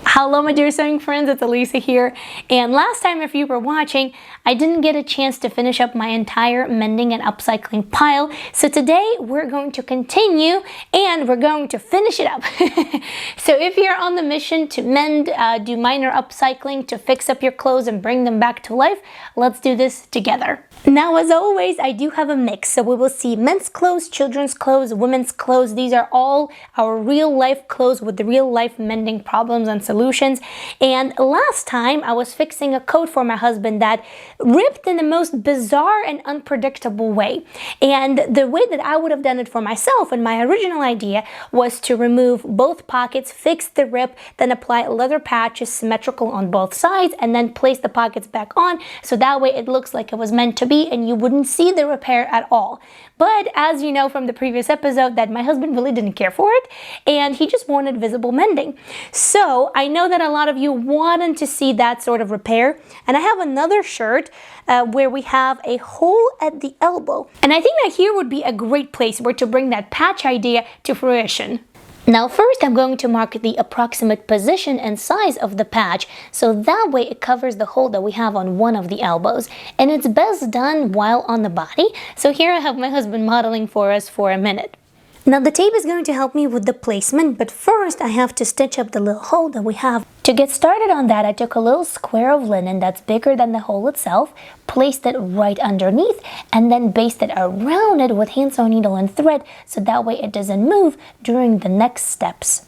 Hello my dear sewing friends, it's Alisa here, and last time if you were watching, I didn't get a chance to finish up my entire mending and upcycling pile, so today we're going to continue and we're going to finish it up. So if you're on the mission to mend, do minor upcycling to fix up your clothes and bring them back to life, let's do this together. Now as always, I do have a mix, so we will see men's clothes, children's clothes, women's clothes. These are all our real life clothes with the real life mending problems and solutions. And last time I was fixing a coat for my husband that ripped in the most bizarre and unpredictable way. And the way that I would have done it for myself, and my original idea was to remove both pockets, fix the rip, then apply leather patches symmetrical on both sides, and then place the pockets back on, so that way it looks like it was meant to be and you wouldn't see the repair at all. But as you know from the previous episode, that my husband really didn't care for it and he just wanted visible mending. So I know that a lot of you wanted to see that sort of repair, and I have another shirt where we have a hole at the elbow, and I think that here would be a great place where to bring that patch idea to fruition. Now first I'm going to mark the approximate position and size of the patch, so that way it covers the hole that we have on one of the elbows, and it's best done while on the body. So here I have my husband modeling for us for a minute. Now the tape is going to help me with the placement, but first I have to stitch up the little hole that we have. To get started on that, I took a little square of linen that's bigger than the hole itself, placed it right underneath, and then basted around it with hand sewn needle and thread, so that way it doesn't move during the next steps.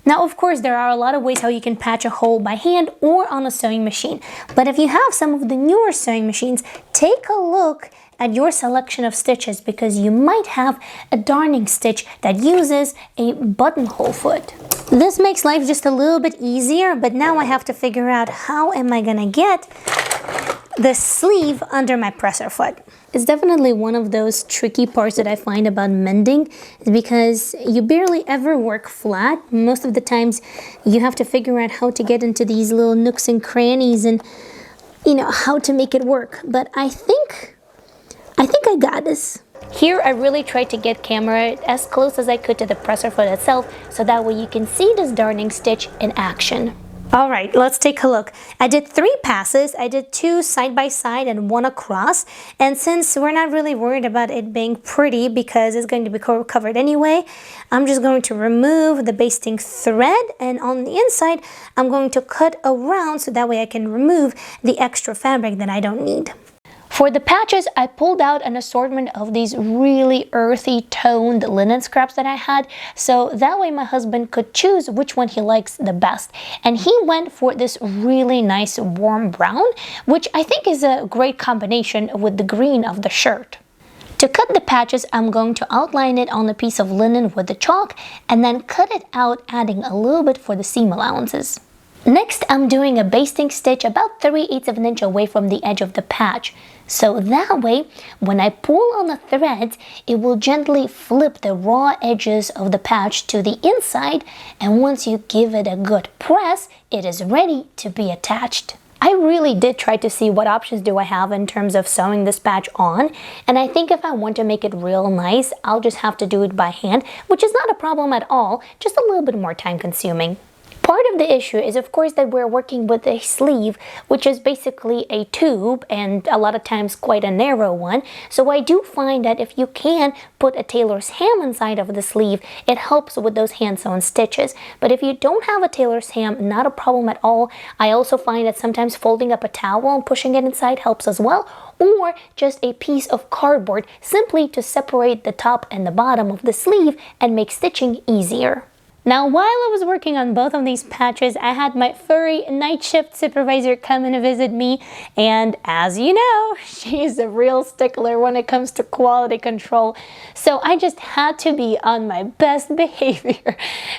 Now, of course, there are a lot of ways how you can patch a hole by hand or on a sewing machine. But if you have some of the newer sewing machines, take a look at your selection of stitches, because you might have a darning stitch that uses a buttonhole foot. This makes life just a little bit easier, but now I have to figure out how am I gonna get the sleeve under my presser foot. It's definitely one of those tricky parts that I find about mending, because you barely ever work flat. Most of the times you have to figure out how to get into these little nooks and crannies and how to make it work. But I think I got this. Here I really tried to get camera as close as I could to the presser foot itself, so that way you can see this darning stitch in action. All right, let's take a look. I did 3 passes. I did 2 side by side and 1 across. And since we're not really worried about it being pretty because it's going to be covered anyway, I'm just going to remove the basting thread, and on the inside, I'm going to cut around so that way I can remove the extra fabric that I don't need. For the patches, I pulled out an assortment of these really earthy toned linen scraps that I had, so that way my husband could choose which one he likes the best. And he went for this really nice warm brown, which I think is a great combination with the green of the shirt. To cut the patches, I'm going to outline it on a piece of linen with the chalk and then cut it out, adding a little bit for the seam allowances. Next, I'm doing a basting stitch about 3/8 of an inch away from the edge of the patch. So that way, when I pull on the threads, it will gently flip the raw edges of the patch to the inside, and once you give it a good press, it is ready to be attached. I really did try to see what options do I have in terms of sewing this patch on, and I think if I want to make it real nice, I'll just have to do it by hand, which is not a problem at all, just a little bit more time consuming. Part of the issue is, of course, that we're working with a sleeve, which is basically a tube, and a lot of times quite a narrow one. So I do find that if you can put a tailor's ham inside of the sleeve, it helps with those hand-sewn stitches. But if you don't have a tailor's ham, not a problem at all. I also find that sometimes folding up a towel and pushing it inside helps as well, or just a piece of cardboard simply to separate the top and the bottom of the sleeve and make stitching easier. Now, while I was working on both of these patches, I had my furry night shift supervisor come in to visit me, and as you know, she is a real stickler when it comes to quality control, so I just had to be on my best behavior.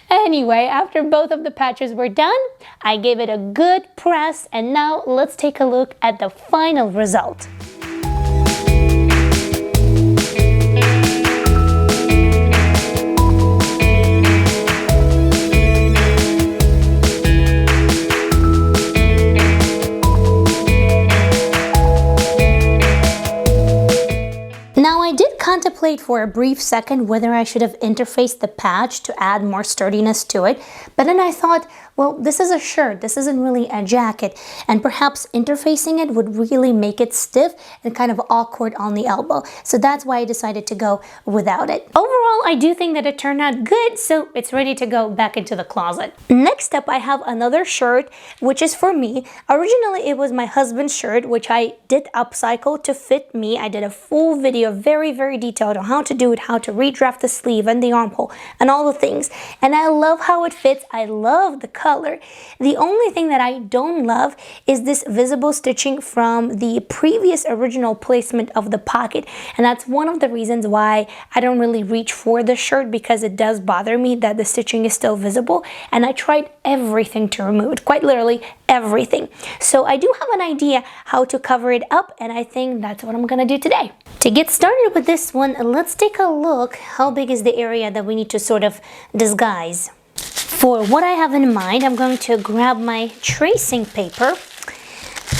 Anyway, after both of the patches were done, I gave it a good press, and now let's take a look at the final result. Contemplate for a brief second whether I should have interfaced the patch to add more sturdiness to it, but then I thought, well, this is a shirt, this isn't really a jacket, and perhaps interfacing it would really make it stiff and kind of awkward on the elbow. So that's why I decided to go without it. Overall, I do think that it turned out good, so it's ready to go back into the closet. Next up, I have another shirt, which is for me. Originally, it was my husband's shirt, which I did upcycle to fit me. I did a full video, very, very detailed on how to do it, how to redraft the sleeve and the armhole and all the things. And I love how it fits. I love the color. The only thing that I don't love is this visible stitching from the previous original placement of the pocket. And that's one of the reasons why I don't really reach for the shirt, because it does bother me that the stitching is still visible. And I tried everything to remove it, quite literally everything. So I do have an idea how to cover it up, and I think that's what I'm gonna do today. To get started with this one, let's take a look. How big is the area that we need to sort of disguise? For what I have in mind, I'm going to grab my tracing paper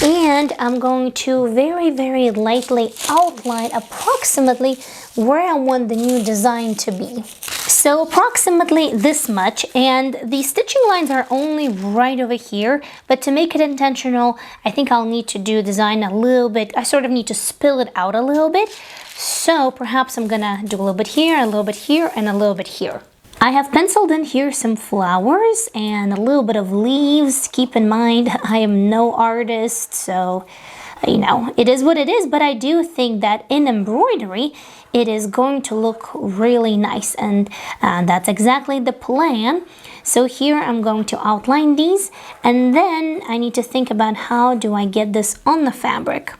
and I'm going to very, very lightly outline approximately where I want the new design to be. So approximately this much, and the stitching lines are only right over here, but to make it intentional, I think I'll need to do design a little bit. I sort of need to spill it out a little bit. So perhaps I'm gonna do a little bit here, a little bit here, and a little bit here. I have penciled in here some flowers and a little bit of leaves. Keep in mind, I am no artist, so you know, it is what it is, but I do think that in embroidery, it is going to look really nice, and that's exactly the plan. So here I'm going to outline these, and then I need to think about how do I get this on the fabric.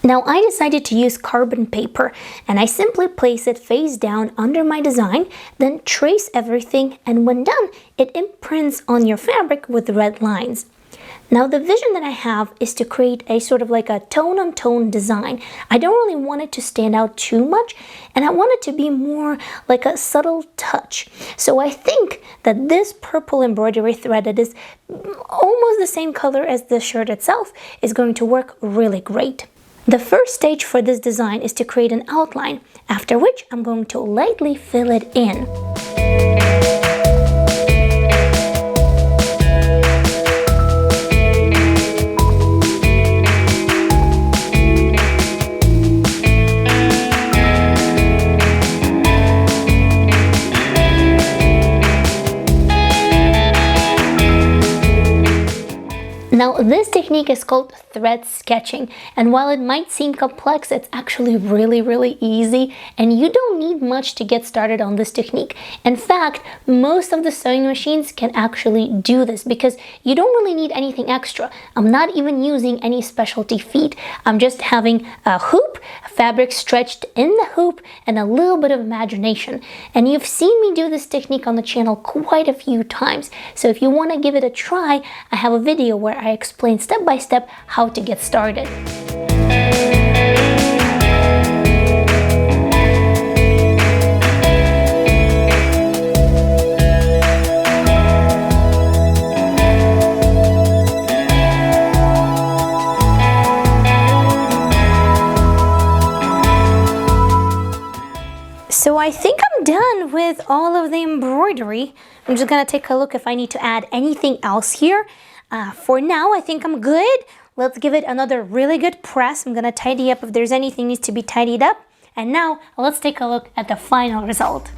Now I decided to use carbon paper, and I simply place it face down under my design, then trace everything, and when done, it imprints on your fabric with red lines. Now the vision that I have is to create a sort of like a tone-on-tone design. I don't really want it to stand out too much, and I want it to be more like a subtle touch. So I think that this purple embroidery thread that is almost the same color as the shirt itself is going to work really great. The first stage for this design is to create an outline, after which I'm going to lightly fill it in. Now this technique is called thread sketching, and while it might seem complex, it's actually really easy, and you don't need much to get started on this technique. In fact, most of the sewing machines can actually do this because you don't really need anything extra. I'm not even using any specialty feet. I'm just having a hoop, fabric stretched in the hoop, and a little bit of imagination. And you've seen me do this technique on the channel quite a few times, so if you want to give it a try, I have a video where I explain step by step how to get started. So I think I'm done with all of the embroidery. I'm just gonna take a look if I need to add anything else here. For now, I think I'm good. Let's give it another really good press. I'm gonna tidy up if there's anything needs to be tidied up. And now let's take a look at the final result.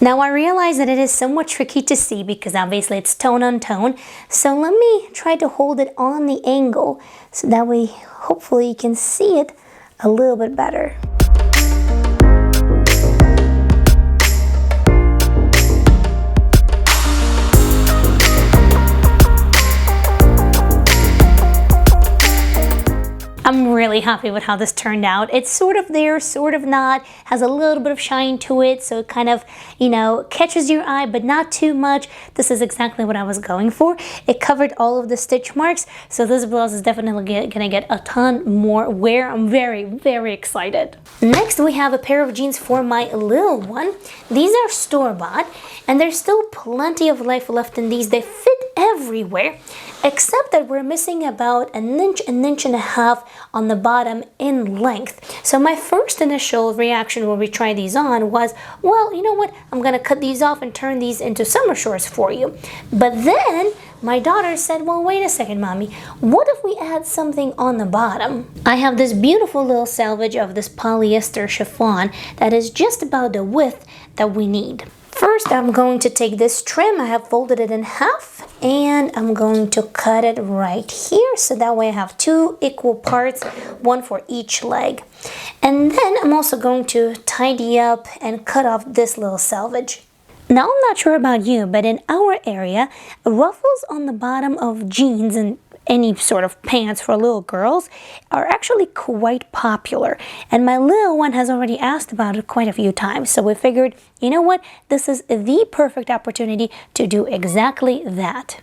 Now I realize that it is somewhat tricky to see because obviously it's tone on tone. So let me try to hold it on the angle so that way hopefully you can see it a little bit better. I'm really happy with how this turned out. It's sort of there, sort of not, has a little bit of shine to it, so it kind of, you know, catches your eye, but not too much. This is exactly what I was going for. It covered all of the stitch marks, so this blouse is definitely gonna get a ton more wear. I'm very excited. Next, we have a pair of jeans for my little one. These are store-bought, and there's still plenty of life left in these. They fit everywhere, except that we're missing about an inch and a half on the bottom in length. So my first initial reaction when we tried these on was, well, you know what, I'm gonna cut these off and turn these into summer shorts for you. But then my daughter said, well, wait a second, Mommy, what if we add something on the bottom? I have this beautiful little salvage of this polyester chiffon that is just about the width that we need. First, I'm going to take this trim, I have folded it in half, and I'm going to cut it right here, so that way I have 2 equal parts, 1 for each leg. And then I'm also going to tidy up and cut off this little salvage. Now, I'm not sure about you, but in our area, ruffles on the bottom of jeans and any sort of pants for little girls are actually quite popular. And my little one has already asked about it quite a few times. So we figured, you know what? This is the perfect opportunity to do exactly that.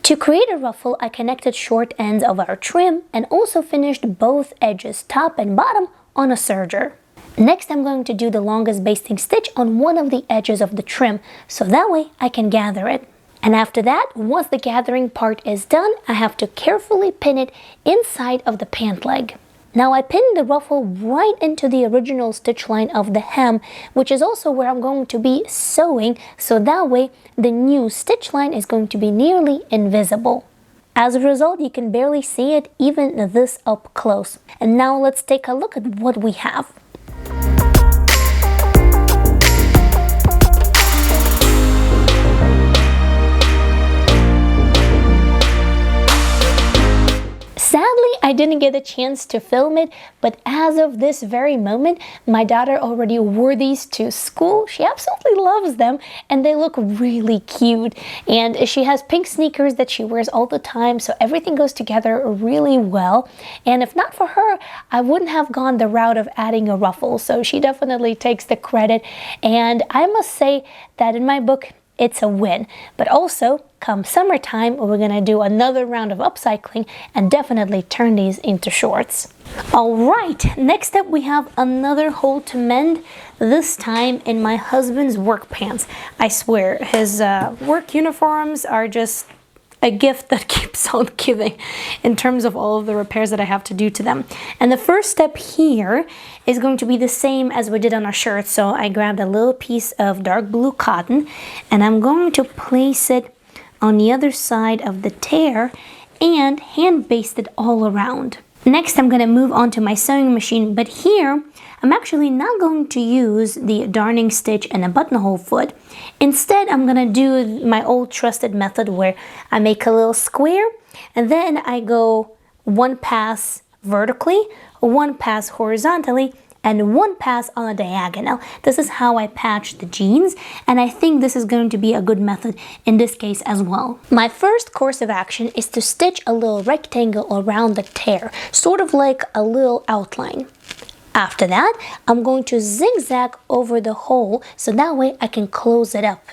To create a ruffle, I connected short ends of our trim and also finished both edges, top and bottom, on a serger. Next, I'm going to do the longest basting stitch on one of the edges of the trim, so that way I can gather it. And after that, once the gathering part is done, I have to carefully pin it inside of the pant leg. Now I pinned the ruffle right into the original stitch line of the hem, which is also where I'm going to be sewing, so that way the new stitch line is going to be nearly invisible. As a result, you can barely see it even this up close. And now let's take a look at what we have. Sadly, I didn't get a chance to film it, but as of this very moment, my daughter already wore these to school. She absolutely loves them, and they look really cute. And she has pink sneakers that she wears all the time, so everything goes together really well. And if not for her, I wouldn't have gone the route of adding a ruffle, so she definitely takes the credit. And I must say that in my book, it's a win. But also, come summertime, we're gonna do another round of upcycling and definitely turn these into shorts. All right, next up we have another hole to mend, this time in my husband's work pants. I swear, his work uniforms are just a gift that keeps on giving in terms of all of the repairs that I have to do to them. And the first step here is going to be the same as we did on our shirt. So I grabbed a little piece of dark blue cotton and I'm going to place it on the other side of the tear and hand baste it all around. Next, I'm going to move on to my sewing machine, but here I'm actually not going to use the darning stitch and a buttonhole foot. Instead, I'm going to do my old trusted method where I make a little square and then I go 1 pass vertically, 1 pass horizontally, and 1 pass on a diagonal. This is how I patch the jeans, and I think this is going to be a good method in this case as well. My first course of action is to stitch a little rectangle around the tear, sort of like a little outline. After that, I'm going to zigzag over the hole so that way I can close it up.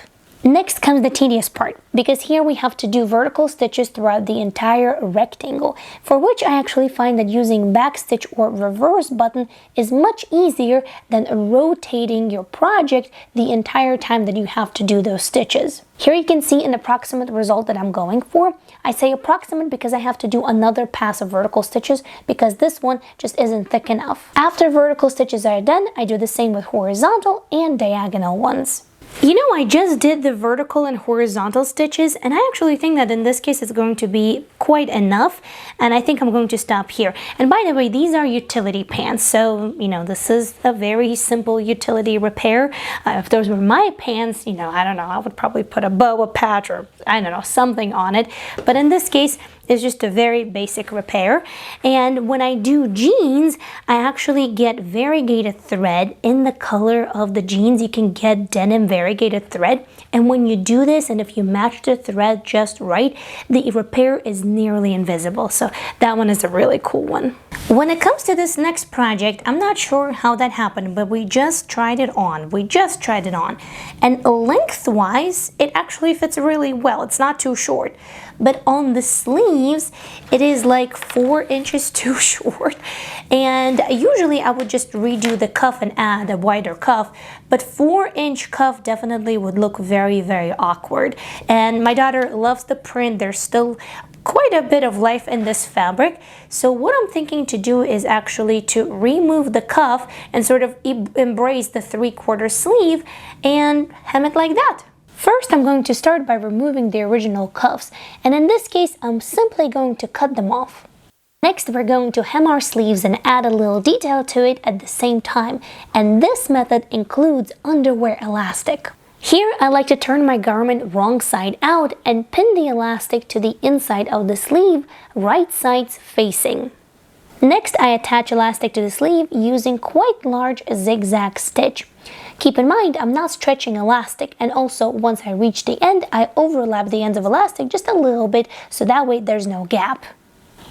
Next comes the tedious part, because here we have to do vertical stitches throughout the entire rectangle, for which I actually find that using backstitch or reverse button is much easier than rotating your project the entire time that you have to do those stitches. Here you can see an approximate result that I'm going for. I say approximate because I have to do another pass of vertical stitches because this one just isn't thick enough. After vertical stitches are done, I do the same with horizontal and diagonal ones. You know, I just did the vertical and horizontal stitches, and I actually think that in this case it's going to be quite enough, and I think I'm going to stop here. And by the way, these are utility pants, so, you know, this is a very simple utility repair. If those were my pants, you know, I don't know, I would probably put a bow, a patch, or I don't know, something on it. But in this case, it's just a very basic repair. And when I do jeans, I actually get variegated thread in the color of the jeans. You can get denim variegated thread. And when you do this, and if you match the thread just right, the repair is nearly invisible. So that one is a really cool one. When it comes to this next project, I'm not sure how that happened, but we just tried it on. And lengthwise, it actually fits really well. It's not too short. but on the sleeves it is like 4 inches too short, and usually I would just redo the cuff and add a wider cuff, but 4-inch cuff definitely would look very, very awkward. And my daughter loves the print. There's still quite a bit of life in this fabric, so what I'm thinking to do is actually to remove the cuff and sort of embrace the 3/4 sleeve and hem it like that. First, I'm going to start by removing the original cuffs, and in this case I'm simply going to cut them off. Next, we're going to hem our sleeves and add a little detail to it at the same time, and this method includes underwear elastic. Here, I like to turn my garment wrong side out and pin the elastic to the inside of the sleeve, right sides facing. Next, I attach elastic to the sleeve using quite large zigzag stitch. Keep in mind, I'm not stretching elastic, and also once I reach the end, I overlap the ends of elastic just a little bit, so that way there's no gap.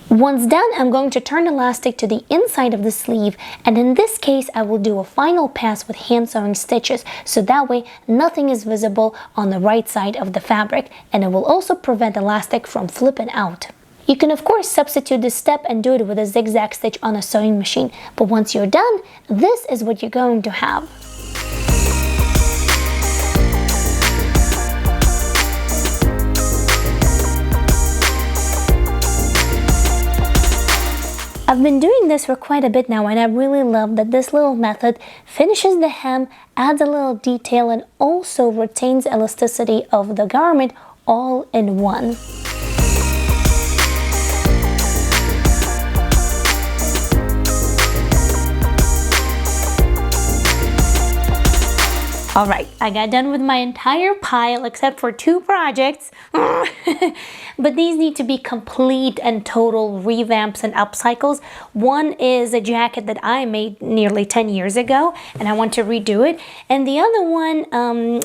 Once done, I'm going to turn elastic to the inside of the sleeve, and in this case I will do a final pass with hand sewing stitches, so that way nothing is visible on the right side of the fabric, and it will also prevent elastic from flipping out. You can of course substitute this step and do it with a zigzag stitch on a sewing machine, but once you're done, this is what you're going to have. I've been doing this for quite a bit now, and I really love that this little method finishes the hem, adds a little detail, and also retains elasticity of the garment all in one. Alright, I got done with my entire pile except for 2 projects, but these need to be complete and total revamps and upcycles. One is a jacket that I made nearly 10 years ago and I want to redo it, and the other one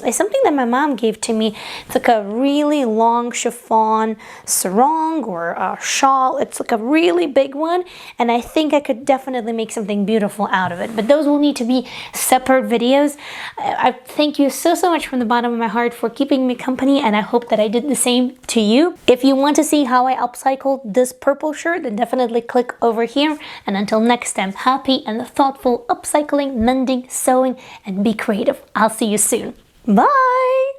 is something that my mom gave to me. It's like a really long chiffon sarong or a shawl. It's like a really big one, and I think I could definitely make something beautiful out of it, but those will need to be separate videos. I thank you so much from the bottom of my heart for keeping me company, and I hope that I did the same to you. If you want to see how I upcycled this purple shirt, then definitely click over here. And until next time, happy and thoughtful upcycling, mending, sewing, and be creative. I'll see you soon. Bye!